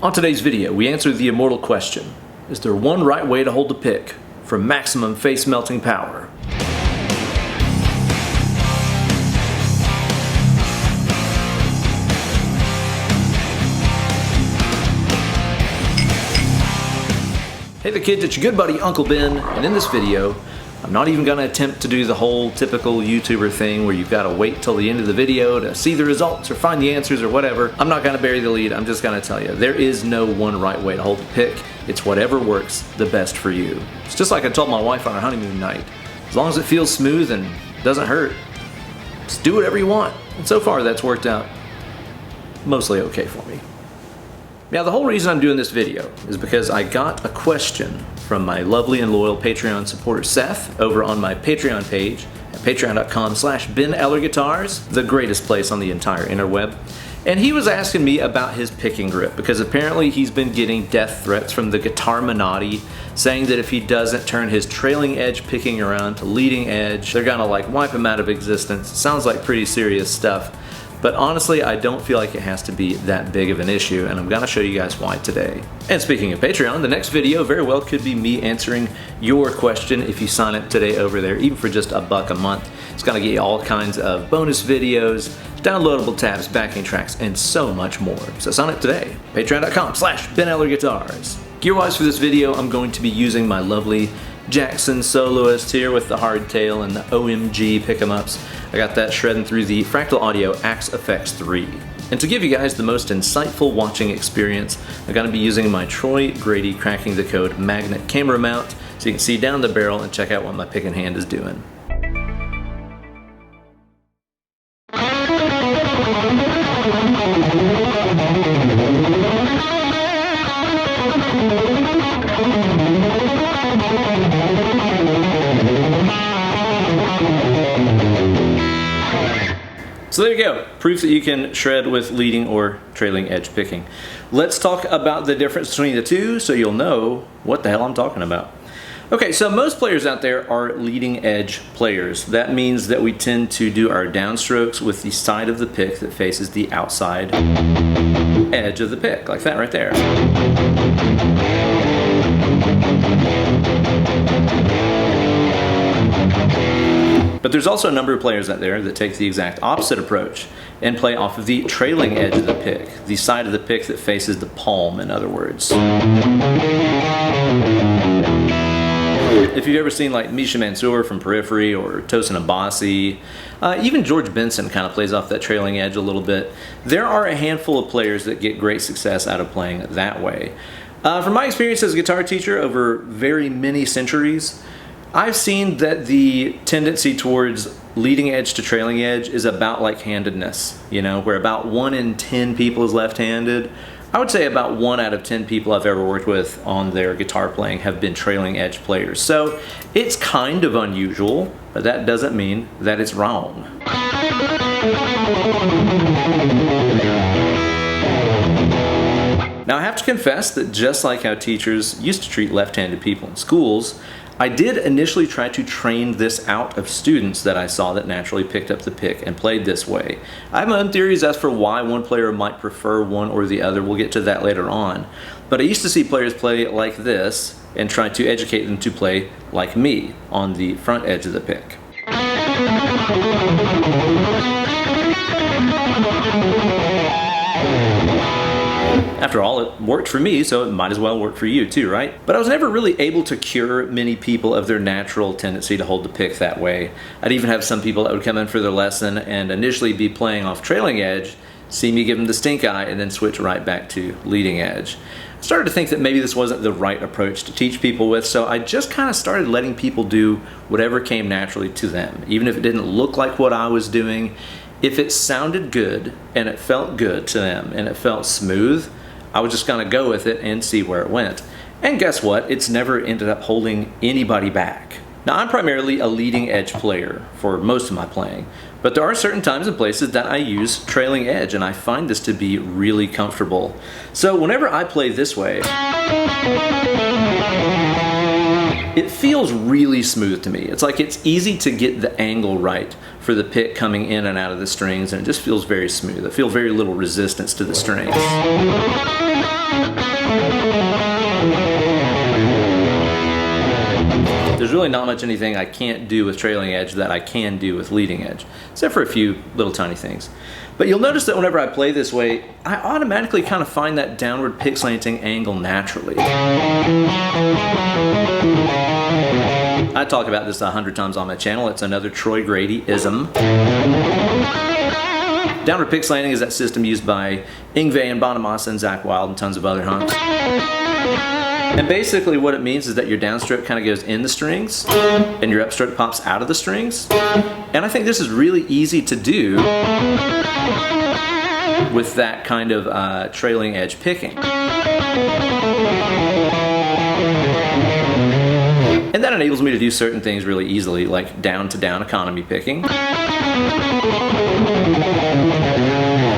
On today's video, we answer the immortal question: is there one right way to hold the pick for maximum face melting power? Hey there kids, it's your good buddy Uncle Ben, and in this video, I'm not even going to attempt to do the whole typical YouTuber thing where you've got to wait till the end of the video to see the results or find the answers or whatever. I'm not going to bury the lead, I'm just going to tell you, there is no one right way to hold the pick. It's whatever works the best for you. It's just like I told my wife on our honeymoon night. As long as it feels smooth and doesn't hurt, just do whatever you want. And so far that's worked out mostly okay for me. Now, the whole reason I'm doing this video is because I got a question from my lovely and loyal Patreon supporter Seth over on my Patreon page at patreon.com/BenEllerGuitars, the greatest place on the entire interweb. And he was asking me about his picking grip because apparently he's been getting death threats from the Guitar Minati, saying that if he doesn't turn his trailing edge picking around to leading edge, they're gonna like wipe him out of existence. It sounds like pretty serious stuff. But honestly, I don't feel like it has to be that big of an issue, and I'm gonna show you guys why today. And speaking of Patreon, the next video very well could be me answering your question if you sign up today over there, even for just $1 a month. It's gonna get you all kinds of bonus videos, downloadable tabs, backing tracks, and so much more. So sign up today, patreon.com/BenEllerGuitars. Gear-wise for this video, I'm going to be using my lovely Jackson Soloist here with the hardtail and the OMG pick-em-ups. I got that shredding through the Fractal Audio Axe FX 3. And to give you guys the most insightful watching experience, I'm going to be using my Troy Grady Cracking the Code magnet camera mount so you can see down the barrel and check out what my picking hand is doing. So there you go, proof that you can shred with leading or trailing edge picking. Let's talk about the difference between the two so you'll know what the hell I'm talking about. Okay, so most players out there are leading edge players. That means that we tend to do our downstrokes with the side of the pick that faces the outside edge of the pick, like that right there. But there's also a number of players out there that take the exact opposite approach and play off of the trailing edge of the pick, the side of the pick that faces the palm, in other words. If you've ever seen like Misha Mansour from Periphery or Tosin Abasi, even George Benson kind of plays off that trailing edge a little bit. There are a handful of players that get great success out of playing that way. From my experience as a guitar teacher over very many centuries, I've seen that the tendency towards leading edge to trailing edge is about like-handedness, you know, where about 1 in 10 people is left-handed. I would say about 1 out of 10 people I've ever worked with on their guitar playing have been trailing edge players. So it's kind of unusual, but that doesn't mean that it's wrong. Now I have to confess that just like how teachers used to treat left-handed people in schools, I did initially try to train this out of students that I saw that naturally picked up the pick and played this way. I have my own theories as for why one player might prefer one or the other. We'll get to that later on. But I used to see players play like this and try to educate them to play like me on the front edge of the pick. After all, it worked for me, so it might as well work for you too, right? But I was never really able to cure many people of their natural tendency to hold the pick that way. I'd even have some people that would come in for their lesson and initially be playing off trailing edge, see me give them the stink eye, and then switch right back to leading edge. I started to think that maybe this wasn't the right approach to teach people with, so I just kind of started letting people do whatever came naturally to them. Even if it didn't look like what I was doing, if it sounded good and it felt good to them and it felt smooth, I was just gonna go with it and see where it went. And guess what? It's never ended up holding anybody back. Now, I'm primarily a leading edge player for most of my playing, but there are certain times and places that I use trailing edge, and I find this to be really comfortable. So whenever I play this way, it feels really smooth to me. It's like it's easy to get the angle right for the pick coming in and out of the strings, and it just feels very smooth. I feel very little resistance to the strings. really not much anything I can't do with trailing edge that I can do with leading edge, except for a few little tiny things. But you'll notice that whenever I play this way, I automatically kind of find that downward pick slanting angle naturally. I talk about this 100 times on my channel. It's another Troy Grady-ism. Downward pick slanting is that system used by Yngwie and Bonamassa and Zakk Wylde and tons of other hunks. And basically what it means is that your downstroke kind of goes in the strings and your upstroke pops out of the strings. And I think this is really easy to do with that kind of trailing edge picking. And that enables me to do certain things really easily, like down to down economy picking,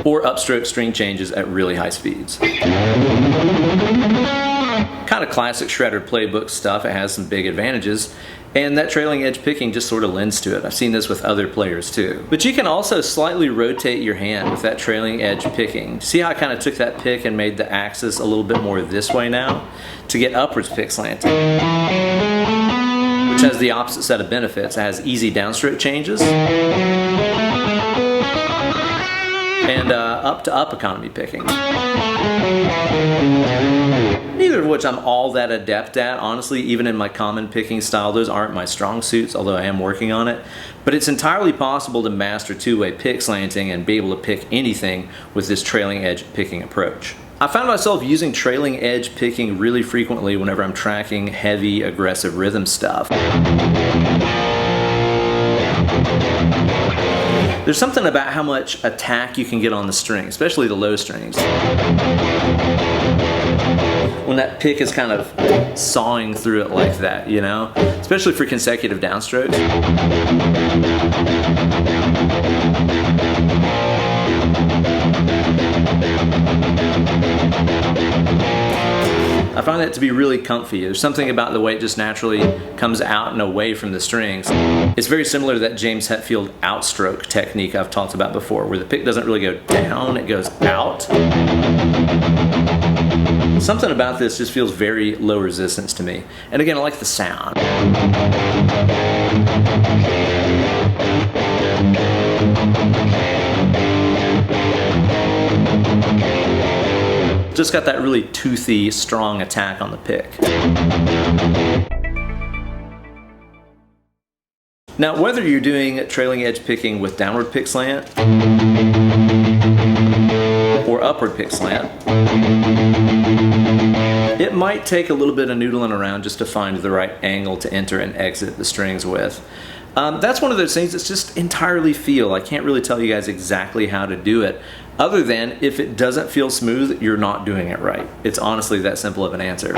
or upstroke string changes at really high speeds. Kind of classic shredder playbook stuff. It has some big advantages, and that trailing edge picking just sort of lends to it. I've seen this with other players too. But you can also slightly rotate your hand with that trailing edge picking. See how I kind of took that pick and made the axis a little bit more this way now to get upwards pick slanting, which has the opposite set of benefits. It has easy downstroke changes and up to up economy picking. Neither of which I'm all that adept at, honestly. Even in my common picking style, those aren't my strong suits, although I am working on it. But it's entirely possible to master two-way pick slanting and be able to pick anything with this trailing edge picking approach. I found myself using trailing edge picking really frequently whenever I'm tracking heavy, aggressive rhythm stuff. There's something about how much attack you can get on the string, especially the low strings, when that pick is kind of sawing through it like that, you know? Especially for consecutive downstrokes. I find that to be really comfy. There's something about the way it just naturally comes out and away from the strings. It's very similar to that James Hetfield outstroke technique I've talked about before, where the pick doesn't really go down, it goes out. Something about this just feels very low resistance to me. And again, I like the sound. Just got that really toothy, strong attack on the pick. Now, whether you're doing trailing edge picking with downward pick slant or upward pick slant, it might take a little bit of noodling around just to find the right angle to enter and exit the strings with. That's one of those things that's just entirely feel. I can't really tell you guys exactly how to do it, other than if it doesn't feel smooth, you're not doing it right. It's honestly that simple of an answer.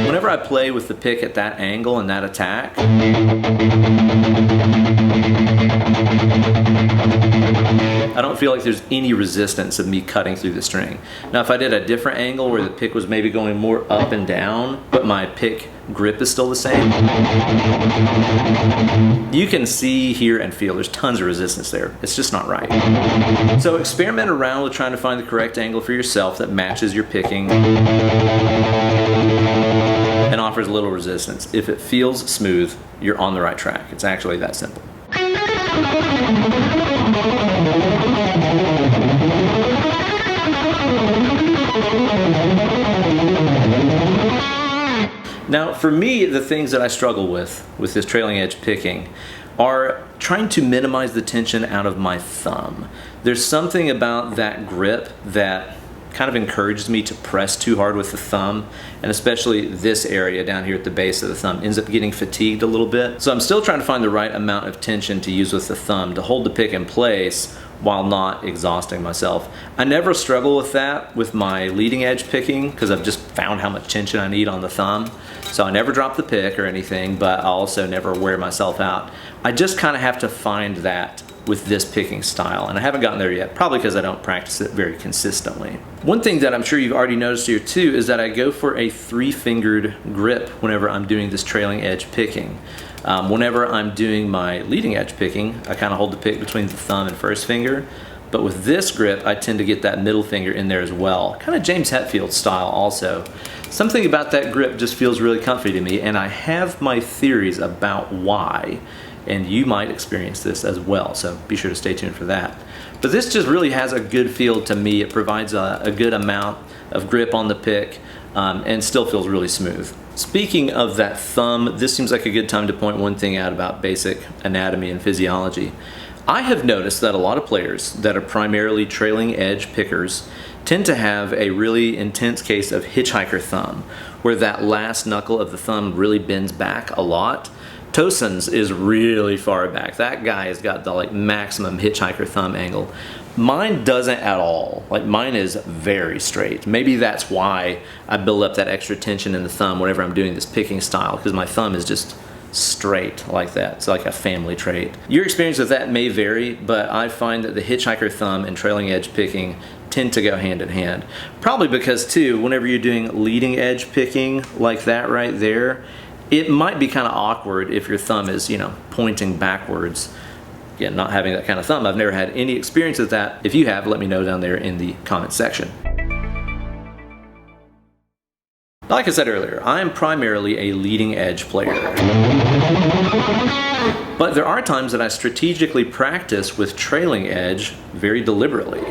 Whenever I play with the pick at that angle and that attack, I don't feel like there's any resistance of me cutting through the string. Now, if I did a different angle where the pick was maybe going more up and down, but my pick grip is still the same, you can see, hear, and feel there's tons of resistance there. It's just not right. So experiment around with trying to find the correct angle for yourself that matches your picking and offers little resistance. If it feels smooth, you're on the right track. It's actually that simple. Now, for me, the things that I struggle with this trailing edge picking are trying to minimize the tension out of my thumb. There's something about that grip that kind of encourages me to press too hard with the thumb, and especially this area down here at the base of the thumb ends up getting fatigued a little bit. So I'm still trying to find the right amount of tension to use with the thumb to hold the pick in place while not exhausting myself. I never struggle with that with my leading edge picking because I've just found how much tension I need on the thumb. So I never drop the pick or anything, but I also never wear myself out. I just kind of have to find that with this picking style, and I haven't gotten there yet, probably because I don't practice it very consistently. One thing that I'm sure you've already noticed here too is that I go for a 3-fingered grip whenever I'm doing this trailing edge picking. Whenever I'm doing my leading edge picking, I kind of hold the pick between the thumb and first finger, But with this grip, I tend to get that middle finger in there as well. Kind of James Hetfield style also. Something about that grip just feels really comfy to me, and I have my theories about why, and you might experience this as well, so be sure to stay tuned for that. But this just really has a good feel to me. It provides a good amount of grip on the pick, and still feels really smooth. Speaking of that thumb, this seems like a good time to point one thing out about basic anatomy and physiology. I have noticed that a lot of players that are primarily trailing edge pickers tend to have a really intense case of hitchhiker thumb, where that last knuckle of the thumb really bends back a lot. Tosin's is really far back. That guy has got the maximum hitchhiker thumb angle. Mine doesn't at all. Mine is very straight. Maybe that's why I build up that extra tension in the thumb whenever I'm doing this picking style, because my thumb is just straight like that. It's like a family trait. Your experience with that may vary, but I find that the hitchhiker thumb and trailing edge picking tend to go hand in hand. Probably because too, whenever you're doing leading edge picking like that right there, it might be kind of awkward if your thumb is, pointing backwards. Again, not having that kind of thumb, I've never had any experience with that. If you have, let me know down there in the comment section. Like I said earlier, I am primarily a leading edge player. But there are times that I strategically practice with trailing edge very deliberately.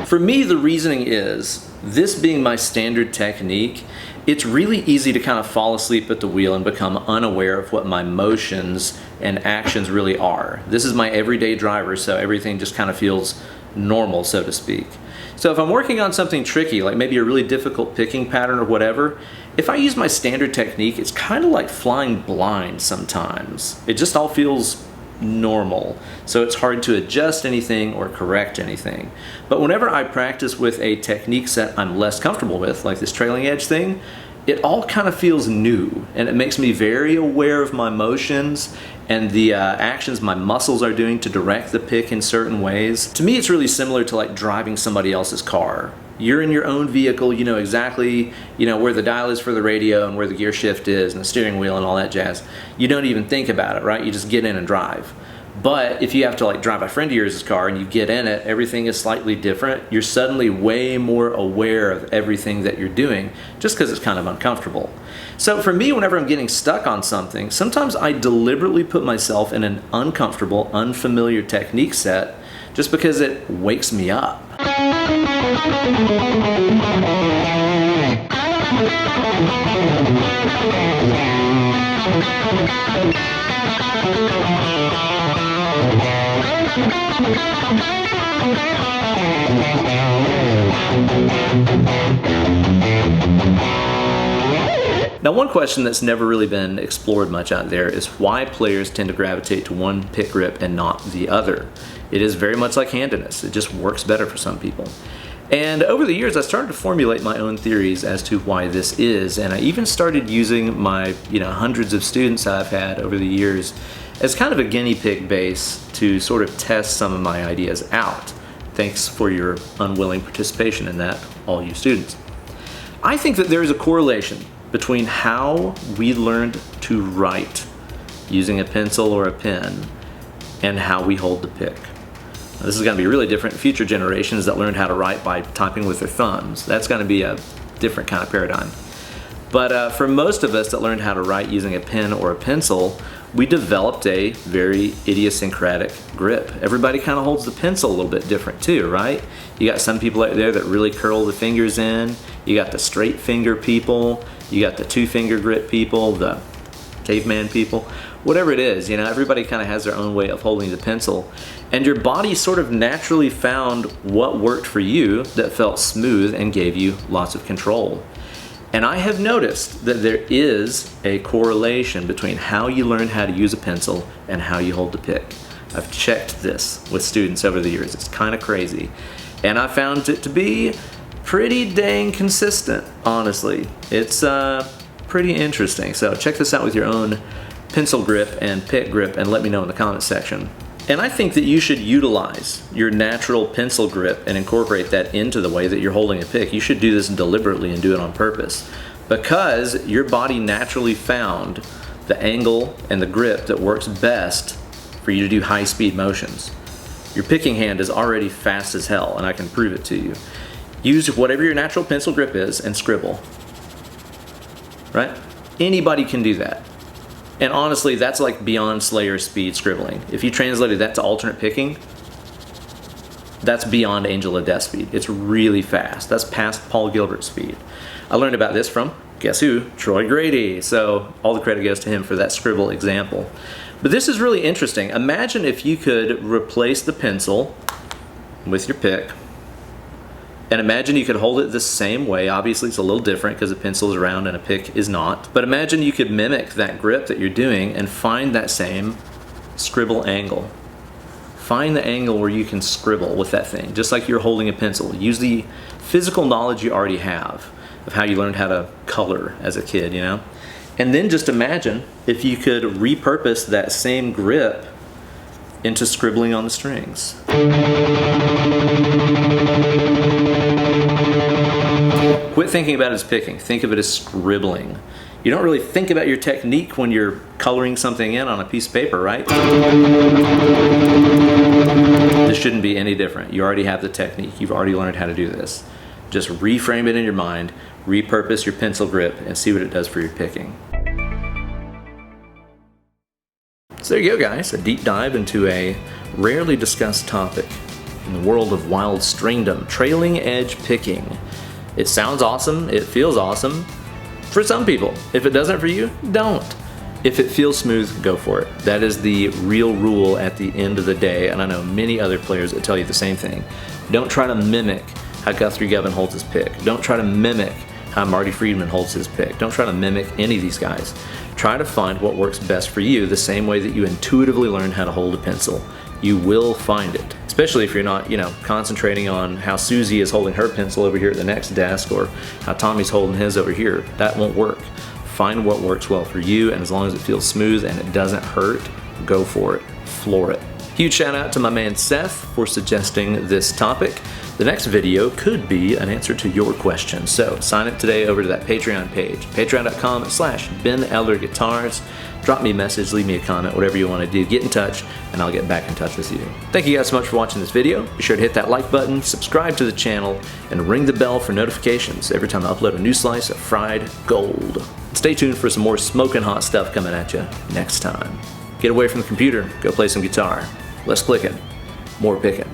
For me, the reasoning is, this being my standard technique, it's really easy to kind of fall asleep at the wheel and become unaware of what my motions and actions really are. This is my everyday driver, so everything just kind of feels normal, so to speak. So if I'm working on something tricky, like maybe a really difficult picking pattern or whatever, if I use my standard technique, it's kind of like flying blind sometimes. It just all feels normal, so it's hard to adjust anything or correct anything. But whenever I practice with a technique set I'm less comfortable with, like this trailing edge thing, it all kind of feels new, and it makes me very aware of my motions and the actions my muscles are doing to direct the pick in certain ways. To me, it's really similar to like driving somebody else's car. You're in your own vehicle, you know exactly, where the dial is for the radio and where the gear shift is and the steering wheel and all that jazz. You don't even think about it, right? You just get in and drive. But if you have to drive a friend of yours' car and you get in it, everything is slightly different. You're suddenly way more aware of everything that you're doing just because it's kind of uncomfortable. So for me, whenever I'm getting stuck on something, sometimes I deliberately put myself in an uncomfortable, unfamiliar technique set just because it wakes me up. Now, one question that's never really been explored much out there is why players tend to gravitate to one pick grip and not the other. It is very much like handedness. It just works better for some people. And over the years, I started to formulate my own theories as to why this is, and I even started using my hundreds of students I've had over the years as kind of a guinea pig base to sort of test some of my ideas out. Thanks for your unwilling participation in that, all you students. I think that there is a correlation between how we learned to write using a pencil or a pen and how we hold the pick. Now, this is going to be really different in future generations that learned how to write by typing with their thumbs. That's going to be a different kind of paradigm. But for most of us that learned how to write using a pen or a pencil, we developed a very idiosyncratic grip. Everybody kind of holds the pencil a little bit different too, right? You got some people out there that really curl the fingers in. You got the straight finger people. You got the two finger grip people, the caveman people. Whatever it is, everybody kind of has their own way of holding the pencil. And your body sort of naturally found what worked for you that felt smooth and gave you lots of control. And I have noticed that there is a correlation between how you learn how to use a pencil and how you hold the pick. I've checked this with students over the years. It's kind of crazy. And I found it to be pretty dang consistent, honestly. It's pretty interesting. So check this out with your own pencil grip and pick grip and let me know in the comment section. And I think that you should utilize your natural pencil grip and incorporate that into the way that you're holding a pick. You should do this deliberately and do it on purpose because your body naturally found the angle and the grip that works best for you to do high-speed motions. Your picking hand is already fast as hell, and I can prove it to you. Use whatever your natural pencil grip is and scribble. Right? Anybody can do that. And honestly, that's like beyond Slayer speed scribbling. If you translated that to alternate picking, that's beyond Angel of Death speed. It's really fast. That's past Paul Gilbert speed. I learned about this from, guess who? Troy Grady. So all the credit goes to him for that scribble example. But this is really interesting. Imagine if you could replace the pencil with your pick. And imagine you could hold it the same way. Obviously, it's a little different because a pencil is round and a pick is not. But imagine you could mimic that grip that you're doing and find that same scribble angle. Find the angle where you can scribble with that thing, just like you're holding a pencil. Use the physical knowledge you already have of how you learned how to color as a kid, you know? And then just imagine if you could repurpose that same grip into scribbling on the strings. Quit thinking about it as picking. Think of it as scribbling. You don't really think about your technique when you're coloring something in on a piece of paper, right? This shouldn't be any different. You already have the technique. You've already learned how to do this. Just reframe it in your mind, repurpose your pencil grip, and see what it does for your picking. So there you go, guys. A deep dive into a rarely discussed topic in the world of wild stringdom, trailing edge picking. It sounds awesome. It feels awesome for some people. If it doesn't for you, don't. If it feels smooth, go for it. That is the real rule at the end of the day, and I know many other players that tell you the same thing. Don't try to mimic how Guthrie Govan holds his pick. Don't try to mimic how Marty Friedman holds his pick. Don't try to mimic any of these guys. Try to find what works best for you the same way that you intuitively learn how to hold a pencil. You will find it, especially if you're not, concentrating on how Susie is holding her pencil over here at the next desk or how Tommy's holding his over here. That won't work. Find what works well for you, and as long as it feels smooth and it doesn't hurt, go for it. Floor it. Huge shout out to my man Seth for suggesting this topic. The next video could be an answer to your question. So sign up today over to that Patreon page, patreon.com/Ben Eller Guitars. Drop me a message, leave me a comment, whatever you want to do. Get in touch, and I'll get back in touch with you. Thank you guys so much for watching this video. Be sure to hit that like button, subscribe to the channel, and ring the bell for notifications every time I upload a new slice of fried gold. Stay tuned for some more smoking hot stuff coming at you next time. Get away from the computer, go play some guitar. Less clicking, more picking.